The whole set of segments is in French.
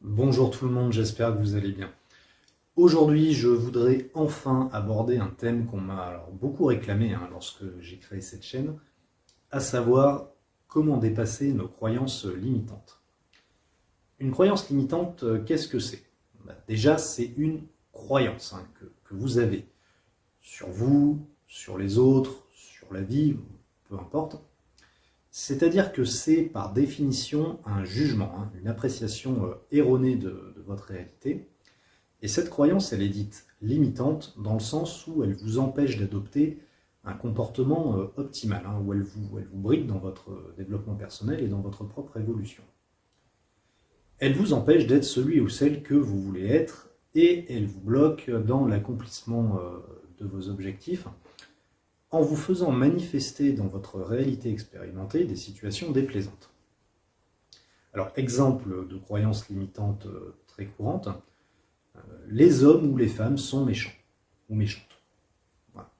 Bonjour tout le monde, j'espère que vous allez bien. Aujourd'hui, je voudrais enfin aborder un thème qu'on m'a beaucoup réclamé lorsque j'ai créé cette chaîne, à savoir comment dépasser nos croyances limitantes. Une croyance limitante, qu'est-ce que c'est? Déjà, c'est une croyance que vous avez sur vous, sur les autres, sur la vie, peu importe. C'est-à-dire que c'est par définition un jugement, une appréciation erronée de votre réalité. Et cette croyance, elle est dite limitante dans le sens où elle vous empêche d'adopter un comportement optimal, où elle vous bride dans votre développement personnel et dans votre propre évolution. Elle vous empêche d'être celui ou celle que vous voulez être et elle vous bloque dans l'accomplissement de vos objectifs en vous faisant manifester dans votre réalité expérimentée des situations déplaisantes. Alors, exemple de croyance limitante très courante, les hommes ou les femmes sont méchants ou méchantes. Voilà.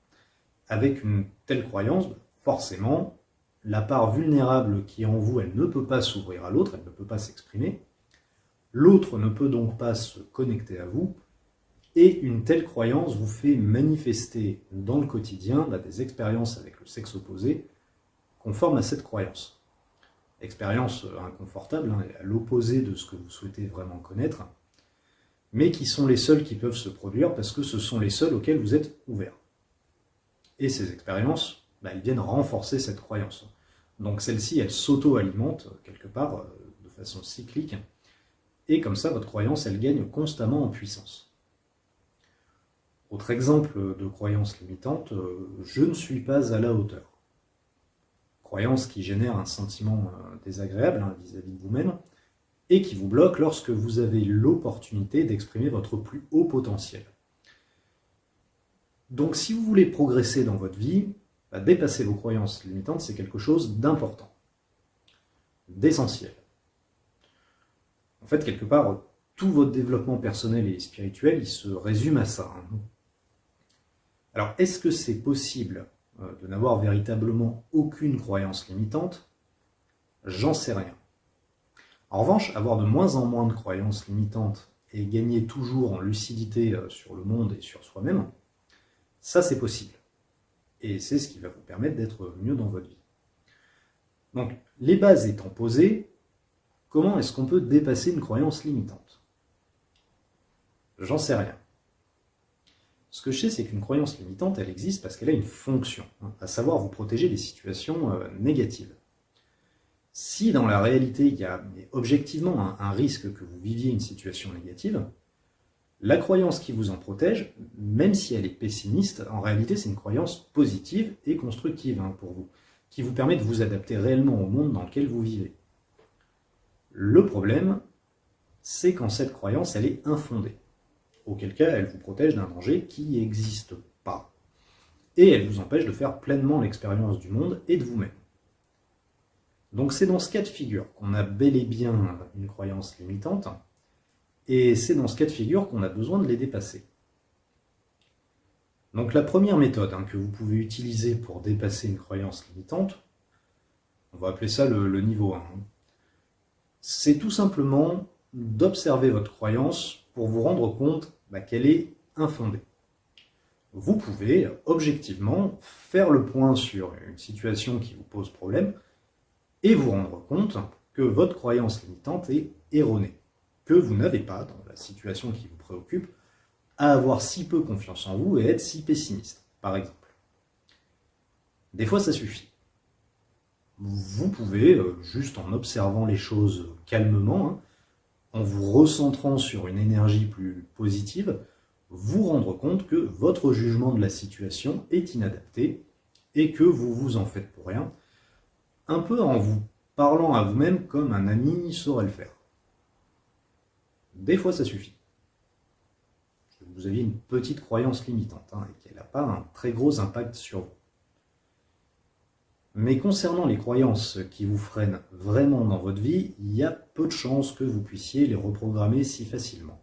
Avec une telle croyance, forcément, la part vulnérable qui est en vous, elle ne peut pas s'ouvrir à l'autre, elle ne peut pas s'exprimer. L'autre ne peut donc pas se connecter à vous, et une telle croyance vous fait manifester dans le quotidien des expériences avec le sexe opposé conformes à cette croyance. Expériences inconfortables, à l'opposé de ce que vous souhaitez vraiment connaître, mais qui sont les seules qui peuvent se produire parce que ce sont les seules auxquelles vous êtes ouvert. Et ces expériences, elles viennent renforcer cette croyance. Donc celle-ci, elle s'auto-alimente quelque part de façon cyclique, et comme ça, votre croyance, elle gagne constamment en puissance. Autre exemple de croyance limitante, je ne suis pas à la hauteur. Croyance qui génère un sentiment désagréable vis-à-vis de vous-même, et qui vous bloque lorsque vous avez l'opportunité d'exprimer votre plus haut potentiel. Donc si vous voulez progresser dans votre vie, dépasser vos croyances limitantes, c'est quelque chose d'important, d'essentiel. En fait, quelque part, tout votre développement personnel et spirituel, il se résume à ça. Alors, est-ce que c'est possible de n'avoir véritablement aucune croyance limitante? J'en sais rien. En revanche, avoir de moins en moins de croyances limitantes et gagner toujours en lucidité sur le monde et sur soi-même, ça c'est possible. Et c'est ce qui va vous permettre d'être mieux dans votre vie. Donc, les bases étant posées, comment est-ce qu'on peut dépasser une croyance limitante? J'en sais rien. Ce que je sais, c'est qu'une croyance limitante, elle existe parce qu'elle a une fonction, à savoir vous protéger des situations négatives. Si dans la réalité, il y a objectivement un risque que vous viviez une situation négative, la croyance qui vous en protège, même si elle est pessimiste, en réalité c'est une croyance positive et constructive pour vous, qui vous permet de vous adapter réellement au monde dans lequel vous vivez. Le problème, c'est quand cette croyance, elle est infondée, auquel cas elle vous protège d'un danger qui n'existe pas, et elle vous empêche de faire pleinement l'expérience du monde et de vous-même. Donc c'est dans ce cas de figure qu'on a bel et bien une croyance limitante, et c'est dans ce cas de figure qu'on a besoin de les dépasser. Donc la première méthode que vous pouvez utiliser pour dépasser une croyance limitante, on va appeler ça le niveau 1, c'est tout simplement d'observer votre croyance pour vous rendre compte qu'elle est infondée. Vous pouvez objectivement faire le point sur une situation qui vous pose problème, et vous rendre compte que votre croyance limitante est erronée, que vous n'avez pas, dans la situation qui vous préoccupe, à avoir si peu confiance en vous et être si pessimiste, par exemple. Des fois, ça suffit. Vous pouvez, juste en observant les choses calmement, en vous recentrant sur une énergie plus positive, vous rendre compte que votre jugement de la situation est inadapté et que vous vous en faites pour rien, un peu en vous parlant à vous-même comme un ami saurait le faire. Des fois, ça suffit. Vous aviez une petite croyance limitante et qu'elle n'a pas un très gros impact sur vous. Mais concernant les croyances qui vous freinent vraiment dans votre vie, il y a peu de chances que vous puissiez les reprogrammer si facilement.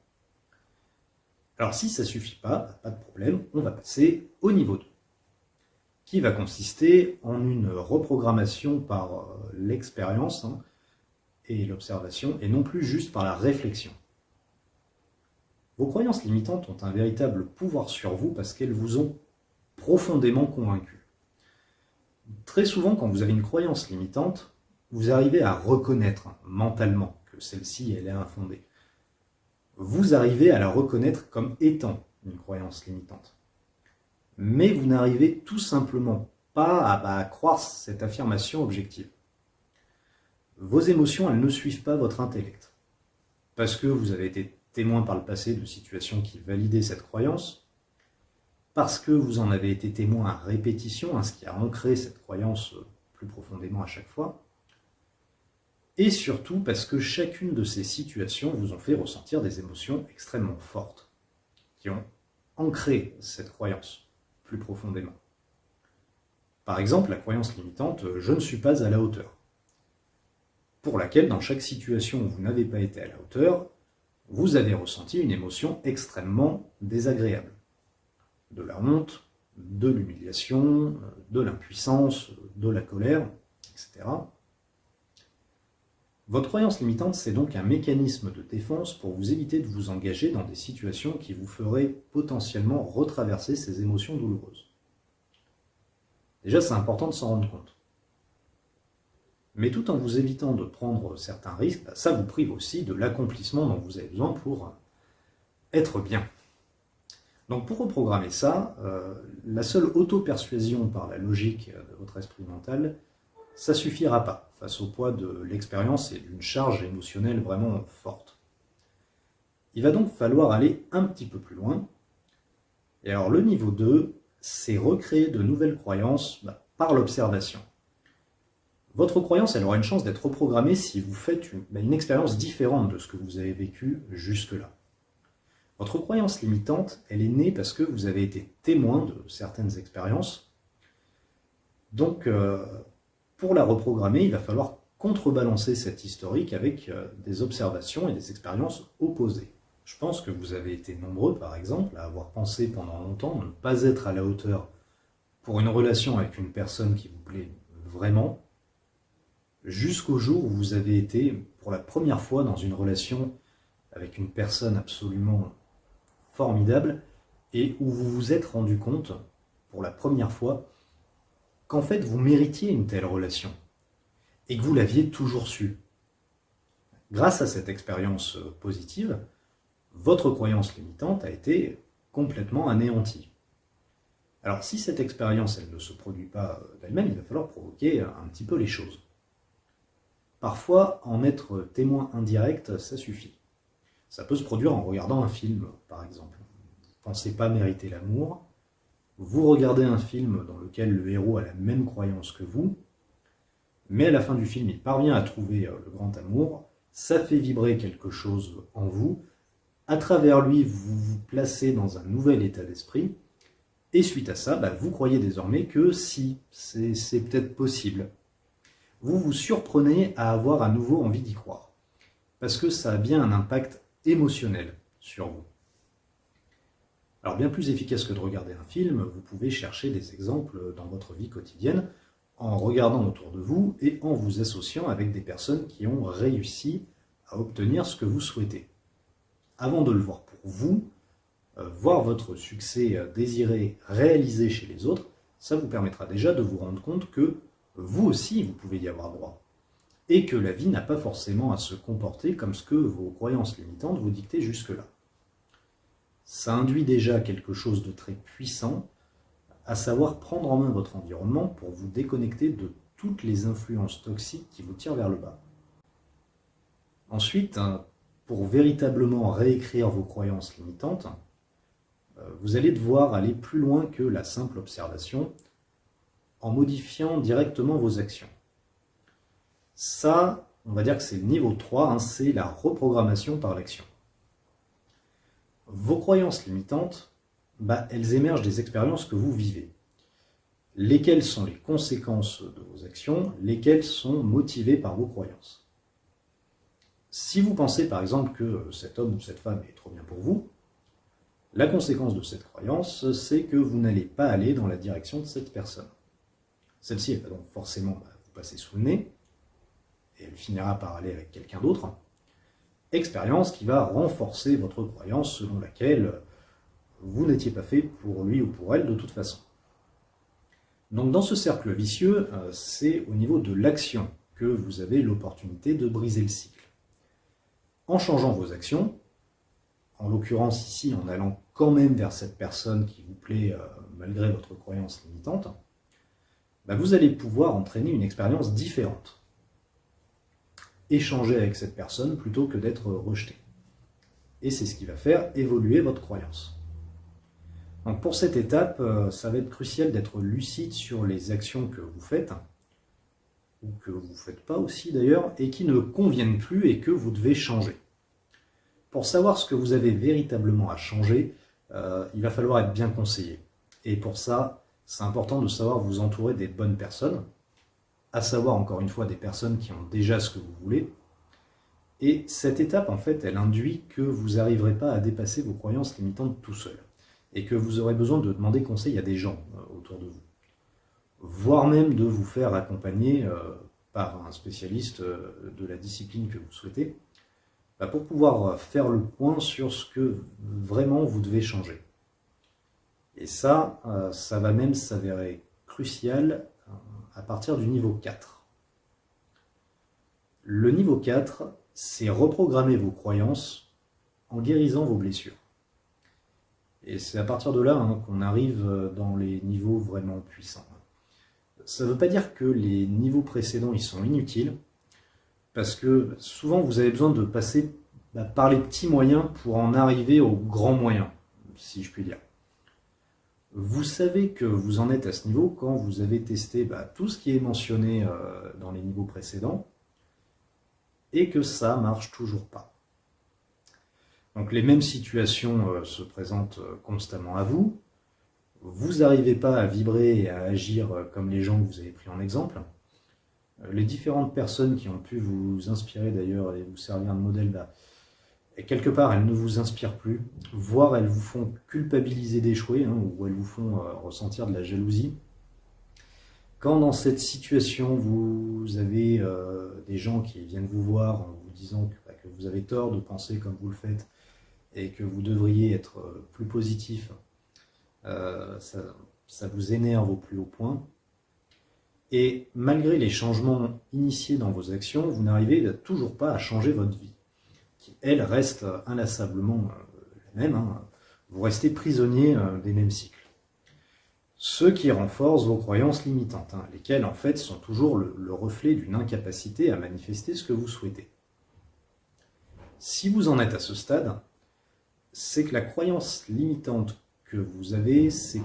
Alors si ça ne suffit pas, pas de problème, on va passer au niveau 2. Qui va consister en une reprogrammation par l'expérience et l'observation, et non plus juste par la réflexion. Vos croyances limitantes ont un véritable pouvoir sur vous parce qu'elles vous ont profondément convaincu. Très souvent, quand vous avez une croyance limitante, vous arrivez à reconnaître mentalement que celle-ci, elle est infondée. Vous arrivez à la reconnaître comme étant une croyance limitante. Mais vous n'arrivez tout simplement pas à croire cette affirmation objective. Vos émotions, elles ne suivent pas votre intellect. Parce que vous avez été témoin par le passé de situations qui validaient cette croyance, parce que vous en avez été témoin à répétition, ce qui a ancré cette croyance plus profondément à chaque fois, et surtout parce que chacune de ces situations vous ont fait ressentir des émotions extrêmement fortes, qui ont ancré cette croyance plus profondément. Par exemple, la croyance limitante « je ne suis pas à la hauteur », pour laquelle, dans chaque situation où vous n'avez pas été à la hauteur, vous avez ressenti une émotion extrêmement désagréable. De la honte, de l'humiliation, de l'impuissance, de la colère, etc. Votre croyance limitante, c'est donc un mécanisme de défense pour vous éviter de vous engager dans des situations qui vous feraient potentiellement retraverser ces émotions douloureuses. Déjà, c'est important de s'en rendre compte. Mais tout en vous évitant de prendre certains risques, ça vous prive aussi de l'accomplissement dont vous avez besoin pour être bien. Donc pour reprogrammer ça, la seule auto-persuasion par la logique de votre esprit mental, ça suffira pas face au poids de l'expérience et d'une charge émotionnelle vraiment forte. Il va donc falloir aller un petit peu plus loin. Et alors le niveau 2, c'est recréer de nouvelles croyances par l'observation. Votre croyance, elle aura une chance d'être reprogrammée si vous faites une expérience différente de ce que vous avez vécu jusque-là. Votre croyance limitante, elle est née parce que vous avez été témoin de certaines expériences. Donc, pour la reprogrammer, il va falloir contrebalancer cette historique avec des observations et des expériences opposées. Je pense que vous avez été nombreux, par exemple, à avoir pensé pendant longtemps ne pas être à la hauteur pour une relation avec une personne qui vous plaît vraiment, jusqu'au jour où vous avez été, pour la première fois, dans une relation avec une personne absolument formidable, et où vous vous êtes rendu compte, pour la première fois, qu'en fait vous méritiez une telle relation, et que vous l'aviez toujours su. Grâce à cette expérience positive, votre croyance limitante a été complètement anéantie. Alors si cette expérience elle ne se produit pas d'elle-même, il va falloir provoquer un petit peu les choses. Parfois, en être témoin indirect, ça suffit. Ça peut se produire en regardant un film, par exemple. Vous ne pensez pas mériter l'amour, vous regardez un film dans lequel le héros a la même croyance que vous, mais à la fin du film, il parvient à trouver le grand amour, ça fait vibrer quelque chose en vous, à travers lui, vous vous placez dans un nouvel état d'esprit, et suite à ça, vous croyez désormais que si, c'est peut-être possible. Vous vous surprenez à avoir à nouveau envie d'y croire, parce que ça a bien un impact émotionnel sur vous. Alors bien plus efficace que de regarder un film, vous pouvez chercher des exemples dans votre vie quotidienne en regardant autour de vous et en vous associant avec des personnes qui ont réussi à obtenir ce que vous souhaitez. Avant de le voir pour vous, voir votre succès désiré réalisé chez les autres, ça vous permettra déjà de vous rendre compte que vous aussi, vous pouvez y avoir droit. Et que la vie n'a pas forcément à se comporter comme ce que vos croyances limitantes vous dictaient jusque-là. Ça induit déjà quelque chose de très puissant, à savoir prendre en main votre environnement pour vous déconnecter de toutes les influences toxiques qui vous tirent vers le bas. Ensuite, pour véritablement réécrire vos croyances limitantes, vous allez devoir aller plus loin que la simple observation en modifiant directement vos actions. Ça, on va dire que c'est le niveau 3, c'est la reprogrammation par l'action. Vos croyances limitantes, elles émergent des expériences que vous vivez. Lesquelles sont les conséquences de vos actions, lesquelles sont motivées par vos croyances. Si vous pensez par exemple que cet homme ou cette femme est trop bien pour vous, la conséquence de cette croyance, c'est que vous n'allez pas aller dans la direction de cette personne. Celle-ci, elle va donc forcément vous passer sous le nez, et elle finira par aller avec quelqu'un d'autre. expérience qui va renforcer votre croyance selon laquelle vous n'étiez pas fait pour lui ou pour elle de toute façon. Donc dans ce cercle vicieux, c'est au niveau de l'action que vous avez l'opportunité de briser le cycle. En changeant vos actions, en l'occurrence ici en allant quand même vers cette personne qui vous plaît malgré votre croyance limitante, vous allez pouvoir entraîner une expérience différente. Échanger avec cette personne plutôt que d'être rejeté. Et c'est ce qui va faire évoluer votre croyance. Donc pour cette étape, ça va être crucial d'être lucide sur les actions que vous faites, ou que vous ne faites pas aussi d'ailleurs, et qui ne conviennent plus et que vous devez changer. Pour savoir ce que vous avez véritablement à changer, il va falloir être bien conseillé. Et pour ça, c'est important de savoir vous entourer des bonnes personnes, à savoir encore une fois des personnes qui ont déjà ce que vous voulez. Et cette étape, en fait, elle induit que vous n'arriverez pas à dépasser vos croyances limitantes tout seul. Et que vous aurez besoin de demander conseil à des gens autour de vous. Voire même de vous faire accompagner par un spécialiste de la discipline que vous souhaitez, pour pouvoir faire le point sur ce que vraiment vous devez changer. Et ça, ça va même s'avérer crucial à partir du niveau 4. Le niveau 4, c'est reprogrammer vos croyances en guérissant vos blessures. Et c'est à partir de là qu'on arrive dans les niveaux vraiment puissants. Ça ne veut pas dire que les niveaux précédents ils sont inutiles, parce que souvent vous avez besoin de passer par les petits moyens pour en arriver aux grands moyens, si je puis dire. Vous savez que vous en êtes à ce niveau quand vous avez testé tout ce qui est mentionné dans les niveaux précédents, et que ça marche toujours pas. Donc les mêmes situations se présentent constamment à vous. Vous n'arrivez pas à vibrer et à agir comme les gens que vous avez pris en exemple. Les différentes personnes qui ont pu vous inspirer d'ailleurs et vous servir de modèle, et quelque part elles ne vous inspirent plus, voire elles vous font culpabiliser d'échouer, ou elles vous font ressentir de la jalousie. Quand dans cette situation vous avez des gens qui viennent vous voir en vous disant que vous avez tort de penser comme vous le faites, et que vous devriez être plus positif, ça vous énerve au plus haut point. Et malgré les changements initiés dans vos actions, vous n'arrivez toujours pas à changer votre vie, qui, elle, reste inlassablement la même. Vous restez prisonnier des mêmes cycles. Ce qui renforce vos croyances limitantes, lesquelles, en fait, sont toujours le reflet d'une incapacité à manifester ce que vous souhaitez. Si vous en êtes à ce stade, c'est que la croyance limitante que vous avez, c'est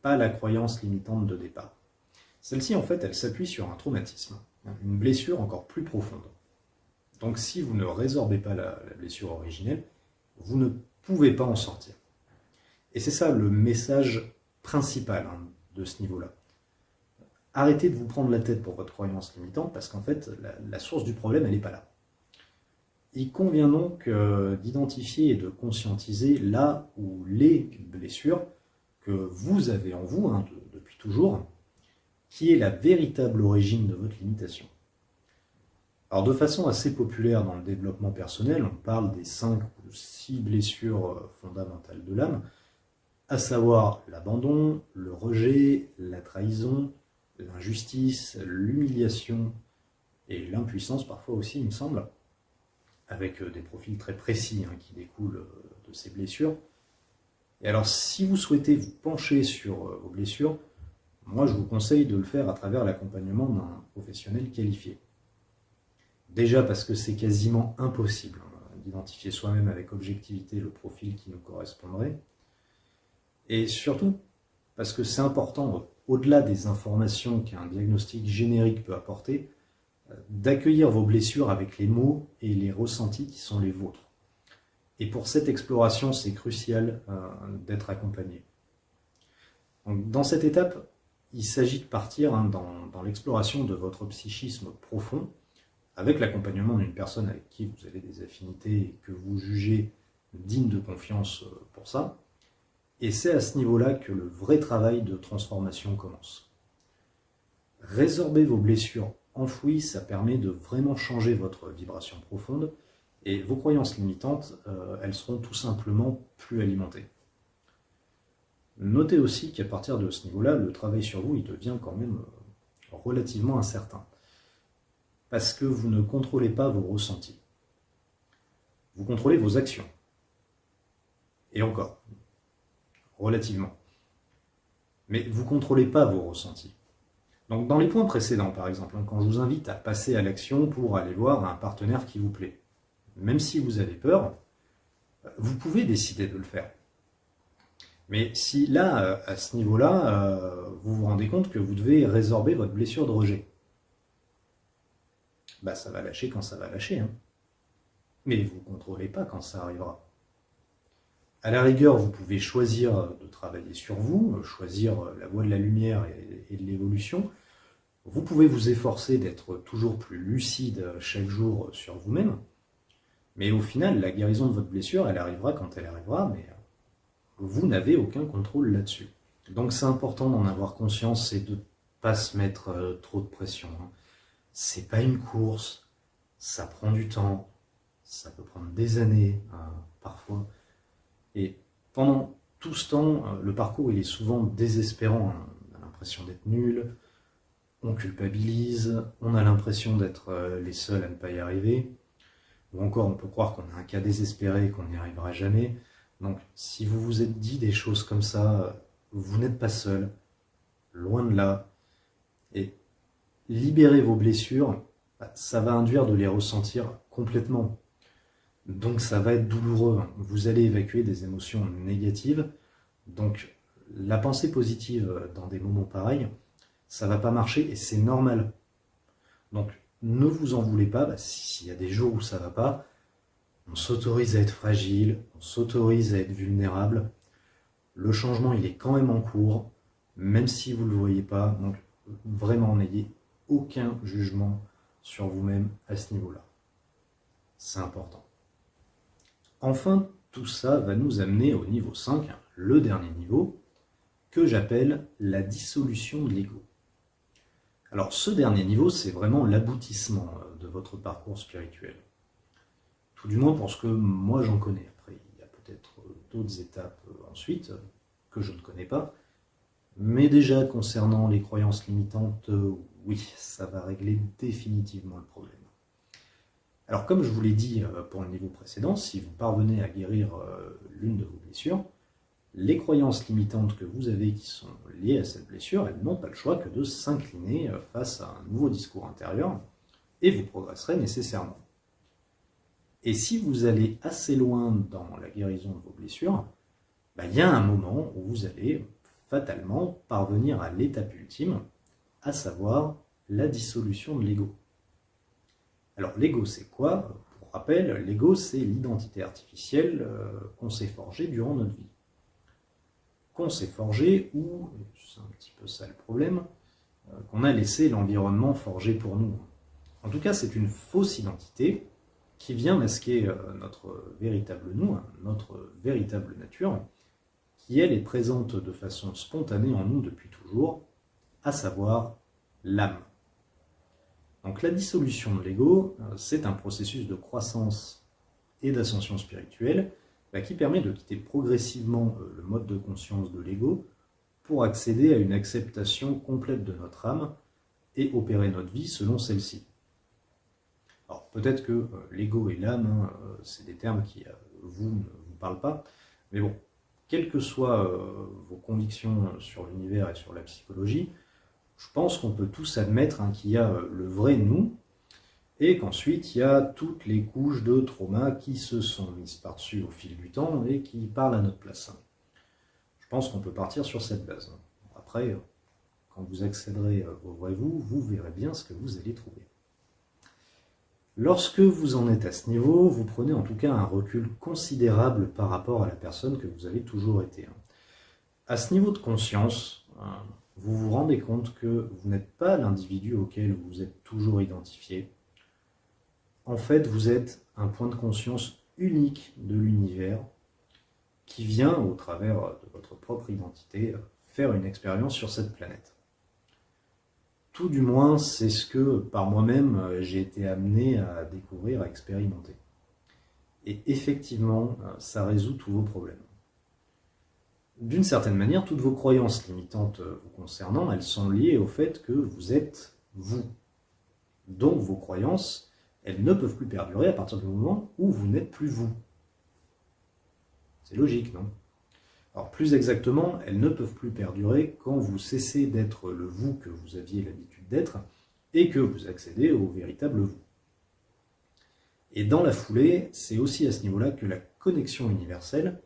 pas la croyance limitante de départ. Celle-ci, en fait, elle s'appuie sur un traumatisme, une blessure encore plus profonde. Donc si vous ne résorbez pas la blessure originelle, vous ne pouvez pas en sortir. Et c'est ça le message principal de ce niveau-là. Arrêtez de vous prendre la tête pour votre croyance limitante, parce qu'en fait, la source du problème, elle n'est pas là. Il convient donc d'identifier et de conscientiser là où les blessures que vous avez en vous depuis toujours, qui est la véritable origine de votre limitation. Alors de façon assez populaire dans le développement personnel, on parle des 5 ou 6 blessures fondamentales de l'âme, à savoir l'abandon, le rejet, la trahison, l'injustice, l'humiliation et l'impuissance parfois aussi, il me semble, avec des profils très précis qui découlent de ces blessures. Et alors, si vous souhaitez vous pencher sur vos blessures, moi je vous conseille de le faire à travers l'accompagnement d'un professionnel qualifié. Déjà parce que c'est quasiment impossible d'identifier soi-même avec objectivité le profil qui nous correspondrait. Et surtout parce que c'est important, au-delà des informations qu'un diagnostic générique peut apporter, d'accueillir vos blessures avec les mots et les ressentis qui sont les vôtres. Et pour cette exploration, c'est crucial d'être accompagné. Donc, dans cette étape, il s'agit de partir dans l'exploration de votre psychisme profond, avec l'accompagnement d'une personne avec qui vous avez des affinités et que vous jugez digne de confiance pour ça. Et c'est à ce niveau-là que le vrai travail de transformation commence. Résorber vos blessures enfouies, ça permet de vraiment changer votre vibration profonde Et vos croyances limitantes, elles seront tout simplement plus alimentées. Notez aussi qu'à partir de ce niveau-là, le travail sur vous, il devient quand même relativement incertain. Parce que vous ne contrôlez pas vos ressentis. Vous contrôlez vos actions. Et encore, relativement. Mais vous ne contrôlez pas vos ressentis. Donc dans les points précédents, par exemple, quand je vous invite à passer à l'action pour aller voir un partenaire qui vous plaît, même si vous avez peur, vous pouvez décider de le faire. Mais si là, à ce niveau-là, vous vous rendez compte que vous devez résorber votre blessure de rejet, bah ça va lâcher quand ça va lâcher. Hein. Mais vous ne contrôlez pas quand ça arrivera. À la rigueur, vous pouvez choisir de travailler sur vous, choisir la voie de la lumière et de l'évolution. Vous pouvez vous efforcer d'être toujours plus lucide chaque jour sur vous-même. Mais au final, la guérison de votre blessure, elle arrivera quand elle arrivera, mais vous n'avez aucun contrôle là-dessus. Donc c'est important d'en avoir conscience et de ne pas se mettre trop de pression. Hein. C'est pas une course, ça prend du temps, ça peut prendre des années parfois. Et pendant tout ce temps, le parcours il est souvent désespérant. Hein. On a l'impression d'être nul, on culpabilise, on a l'impression d'être les seuls à ne pas y arriver. Ou encore, on peut croire qu'on a un cas désespéré et qu'on n'y arrivera jamais. Donc, si vous vous êtes dit des choses comme ça, vous n'êtes pas seul, loin de là. Et libérer vos blessures, ça va induire de les ressentir complètement. Donc, ça va être douloureux. Vous allez évacuer des émotions négatives. Donc, la pensée positive dans des moments pareils, ça ne va pas marcher et c'est normal. Donc, ne vous en voulez pas, s'il y a des jours où ça ne va pas, on s'autorise à être fragile, on s'autorise à être vulnérable. Le changement, il est quand même en cours, même si vous ne le voyez pas. Donc, vraiment, n'ayez aucun jugement sur vous-même à ce niveau-là. C'est important. Enfin, tout ça va nous amener au niveau 5, le dernier niveau, que j'appelle la dissolution de l'ego. Alors, ce dernier niveau, c'est vraiment l'aboutissement de votre parcours spirituel. Tout du moins pour ce que moi j'en connais. Après, il y a peut-être d'autres étapes ensuite que je ne connais pas. Mais déjà, concernant les croyances limitantes, oui, ça va régler définitivement le problème. Alors, comme je vous l'ai dit pour le niveau précédent, si vous parvenez à guérir l'une de vos blessures, les croyances limitantes que vous avez qui sont liées à cette blessure, elles n'ont pas le choix que de s'incliner face à un nouveau discours intérieur et vous progresserez nécessairement. Et si vous allez assez loin dans la guérison de vos blessures, il y a un moment où vous allez fatalement parvenir à l'étape ultime, à savoir la dissolution de l'ego. Alors l'ego c'est quoi? Pour rappel, l'ego c'est l'identité artificielle qu'on s'est forgée durant notre vie. Qu'on s'est forgé ou, c'est un petit peu ça le problème, qu'on a laissé l'environnement forger pour nous. En tout cas, c'est une fausse identité qui vient masquer notre véritable nous, notre véritable nature, qui elle est présente de façon spontanée en nous depuis toujours, à savoir l'âme. Donc la dissolution de l'ego, c'est un processus de croissance et d'ascension spirituelle qui permet de quitter progressivement le mode de conscience de l'ego pour accéder à une acceptation complète de notre âme et opérer notre vie selon celle-ci. Alors peut-être que l'ego et l'âme, c'est des termes qui vous ne vous parlent pas, mais bon, quelles que soient vos convictions sur l'univers et sur la psychologie, je pense qu'on peut tous admettre qu'il y a le vrai nous, et qu'ensuite il y a toutes les couches de trauma qui se sont mises par-dessus au fil du temps et qui parlent à notre place. Je pense qu'on peut partir sur cette base. Après, quand vous accéderez au vrai vous, vous verrez bien ce que vous allez trouver. Lorsque vous en êtes à ce niveau, vous prenez en tout cas un recul considérable par rapport à la personne que vous avez toujours été. À ce niveau de conscience, vous vous rendez compte que vous n'êtes pas l'individu auquel vous êtes toujours identifié. En fait, vous êtes un point de conscience unique de l'univers qui vient, au travers de votre propre identité, faire une expérience sur cette planète. Tout du moins, c'est ce que, par moi-même, j'ai été amené à découvrir, à expérimenter. Et effectivement, ça résout tous vos problèmes. D'une certaine manière, toutes vos croyances limitantes vous concernant, elles sont liées au fait que vous êtes vous. Donc vos croyances, elles ne peuvent plus perdurer à partir du moment où vous n'êtes plus vous. C'est logique, non? Alors plus exactement, elles ne peuvent plus perdurer quand vous cessez d'être le vous que vous aviez l'habitude d'être et que vous accédez au véritable vous. Et dans la foulée, c'est aussi à ce niveau-là que la connexion universelle,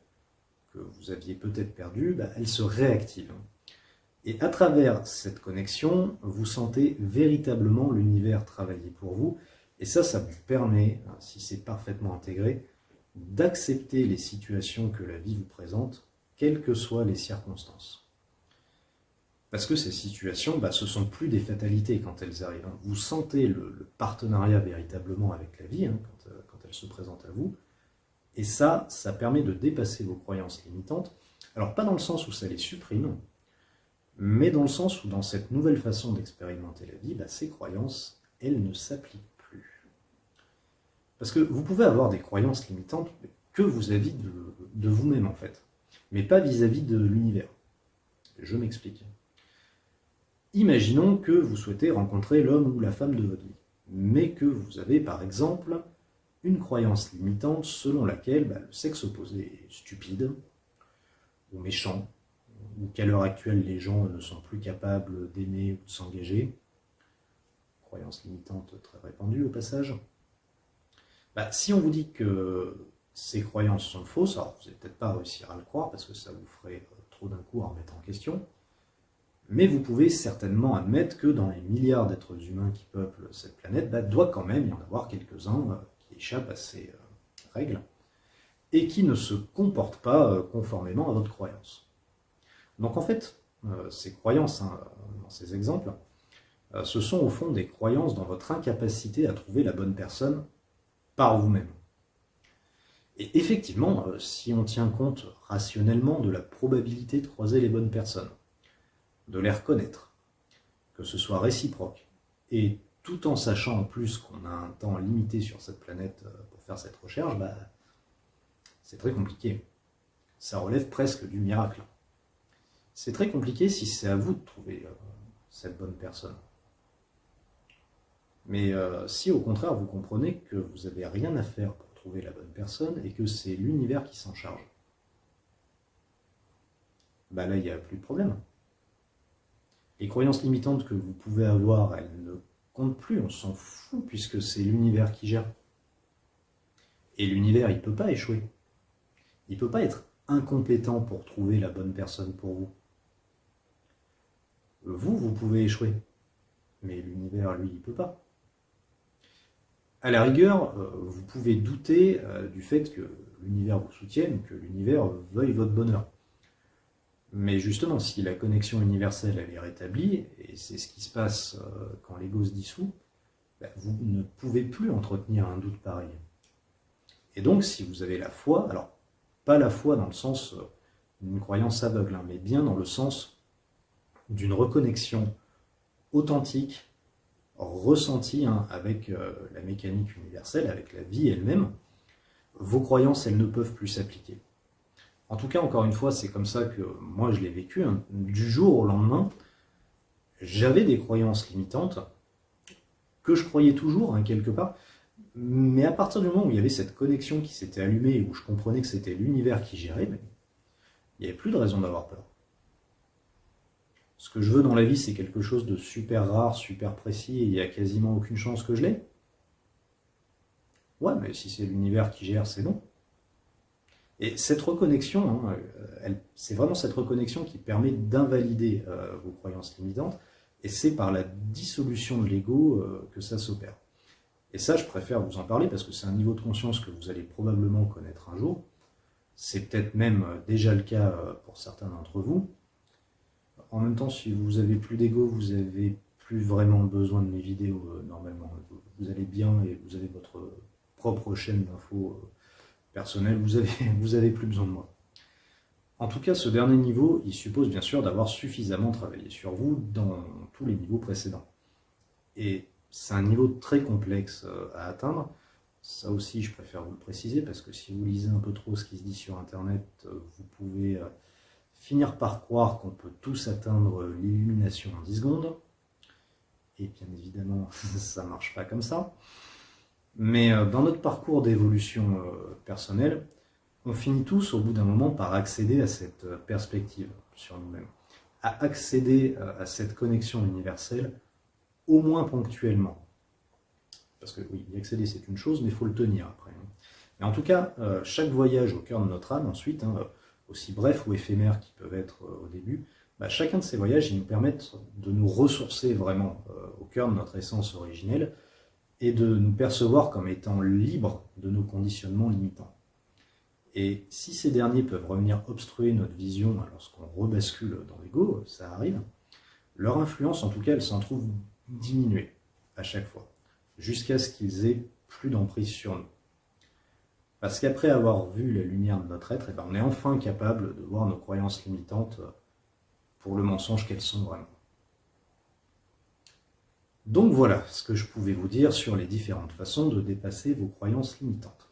que vous aviez peut-être perdue, elle se réactive. Et à travers cette connexion, vous sentez véritablement l'univers travailler pour vous. Et ça vous permet, si c'est parfaitement intégré, d'accepter les situations que la vie vous présente, quelles que soient les circonstances. Parce que ces situations, ce ne sont plus des fatalités quand elles arrivent. Vous sentez le partenariat véritablement avec la vie, quand elle se présente à vous. Et ça permet de dépasser vos croyances limitantes. Alors pas dans le sens où ça les supprime, mais dans le sens où dans cette nouvelle façon d'expérimenter la vie, ces croyances, elles ne s'appliquent plus. Parce que vous pouvez avoir des croyances limitantes que vis-à-vis de vous-même en fait, mais pas vis-à-vis de l'univers. Je m'explique. Imaginons que vous souhaitez rencontrer l'homme ou la femme de votre vie, mais que vous avez par exemple une croyance limitante selon laquelle le sexe opposé est stupide ou méchant, ou qu'à l'heure actuelle les gens ne sont plus capables d'aimer ou de s'engager. Croyance limitante très répandue au passage. Si on vous dit que ces croyances sont fausses, alors vous n'allez peut-être pas réussir à le croire parce que ça vous ferait trop d'un coup à remettre en question, mais vous pouvez certainement admettre que dans les milliards d'êtres humains qui peuplent cette planète, doit quand même y en avoir quelques-uns qui échappent à ces règles et qui ne se comportent pas conformément à votre croyance. Donc en fait, ces croyances, dans ces exemples, ce sont au fond des croyances dans votre incapacité à trouver la bonne personne par vous-même. Et effectivement, si on tient compte rationnellement de la probabilité de croiser les bonnes personnes, de les reconnaître, que ce soit réciproque, et tout en sachant en plus qu'on a un temps limité sur cette planète pour faire cette recherche, c'est très compliqué. Ça relève presque du miracle. C'est très compliqué si c'est à vous de trouver cette bonne personne. Mais si au contraire vous comprenez que vous n'avez rien à faire pour trouver la bonne personne et que c'est l'univers qui s'en charge, là il n'y a plus de problème. Les croyances limitantes que vous pouvez avoir, elles ne comptent plus, on s'en fout puisque c'est l'univers qui gère. Et l'univers, il ne peut pas échouer. Il ne peut pas être incompétent pour trouver la bonne personne pour vous. Vous pouvez échouer, mais l'univers, lui, il ne peut pas. À la rigueur, vous pouvez douter du fait que l'univers vous soutienne, que l'univers veuille votre bonheur. Mais justement, si la connexion universelle elle est rétablie, et c'est ce qui se passe quand l'ego se dissout, vous ne pouvez plus entretenir un doute pareil. Et donc, si vous avez la foi, alors pas la foi dans le sens d'une croyance aveugle, mais bien dans le sens d'une reconnexion authentique, ressentie avec la mécanique universelle, avec la vie elle-même, vos croyances, elles ne peuvent plus s'appliquer. En tout cas, encore une fois, c'est comme ça que moi je l'ai vécu. Du jour au lendemain, j'avais des croyances limitantes que je croyais toujours, quelque part. Mais à partir du moment où il y avait cette connexion qui s'était allumée et où je comprenais que c'était l'univers qui gérait, il n'y avait plus de raison d'avoir peur. Ce que je veux dans la vie, c'est quelque chose de super rare, super précis, et il n'y a quasiment aucune chance que je l'ai. Ouais, mais si c'est l'univers qui gère, c'est bon. Et cette reconnexion, c'est vraiment cette reconnexion qui permet d'invalider vos croyances limitantes, et c'est par la dissolution de l'ego que ça s'opère. Et ça, je préfère vous en parler parce que c'est un niveau de conscience que vous allez probablement connaître un jour. C'est peut-être même déjà le cas pour certains d'entre vous. En même temps, si vous avez plus d'ego, vous n'avez plus vraiment besoin de mes vidéos normalement. Vous allez bien et vous avez votre propre chaîne d'infos personnelle, vous avez plus besoin de moi. En tout cas, ce dernier niveau, il suppose bien sûr d'avoir suffisamment travaillé sur vous dans tous les niveaux précédents. Et c'est un niveau très complexe à atteindre. Ça aussi, je préfère vous le préciser, parce que si vous lisez un peu trop ce qui se dit sur Internet, vous pouvez finir par croire qu'on peut tous atteindre l'illumination en 10 secondes. Et bien évidemment, ça ne marche pas comme ça. Mais dans notre parcours d'évolution personnelle, on finit tous au bout d'un moment par accéder à cette perspective sur nous-mêmes, à accéder à cette connexion universelle, au moins ponctuellement. Parce que oui, y accéder c'est une chose, mais il faut le tenir après. Mais en tout cas, chaque voyage au cœur de notre âme ensuite, aussi bref ou éphémère qu'ils peuvent être au début, chacun de ces voyages, ils nous permettent de nous ressourcer vraiment au cœur de notre essence originelle et de nous percevoir comme étant libres de nos conditionnements limitants. Et si ces derniers peuvent revenir obstruer notre vision lorsqu'on rebascule dans l'ego, ça arrive, leur influence, en tout cas, elle s'en trouve diminuée à chaque fois, jusqu'à ce qu'ils aient plus d'emprise sur nous. Parce qu'après avoir vu la lumière de notre être, on est enfin capable de voir nos croyances limitantes pour le mensonge qu'elles sont vraiment. Donc voilà ce que je pouvais vous dire sur les différentes façons de dépasser vos croyances limitantes.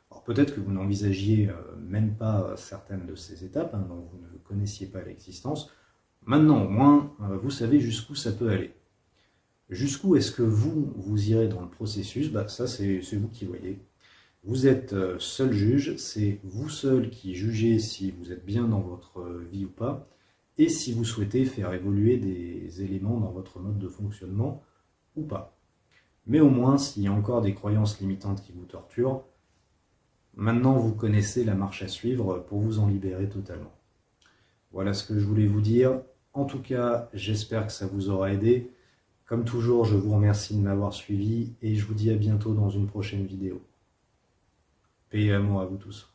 Alors peut-être que vous n'envisagiez même pas certaines de ces étapes, dont vous ne connaissiez pas l'existence. Maintenant au moins, vous savez jusqu'où ça peut aller. Jusqu'où est-ce que vous irez dans le processus, ça c'est vous qui voyez. Vous êtes seul juge, c'est vous seul qui jugez si vous êtes bien dans votre vie ou pas, et si vous souhaitez faire évoluer des éléments dans votre mode de fonctionnement ou pas. Mais au moins, s'il y a encore des croyances limitantes qui vous torturent, maintenant vous connaissez la marche à suivre pour vous en libérer totalement. Voilà ce que je voulais vous dire. En tout cas, j'espère que ça vous aura aidé. Comme toujours, je vous remercie de m'avoir suivi et je vous dis à bientôt dans une prochaine vidéo. Paix et amour à vous tous.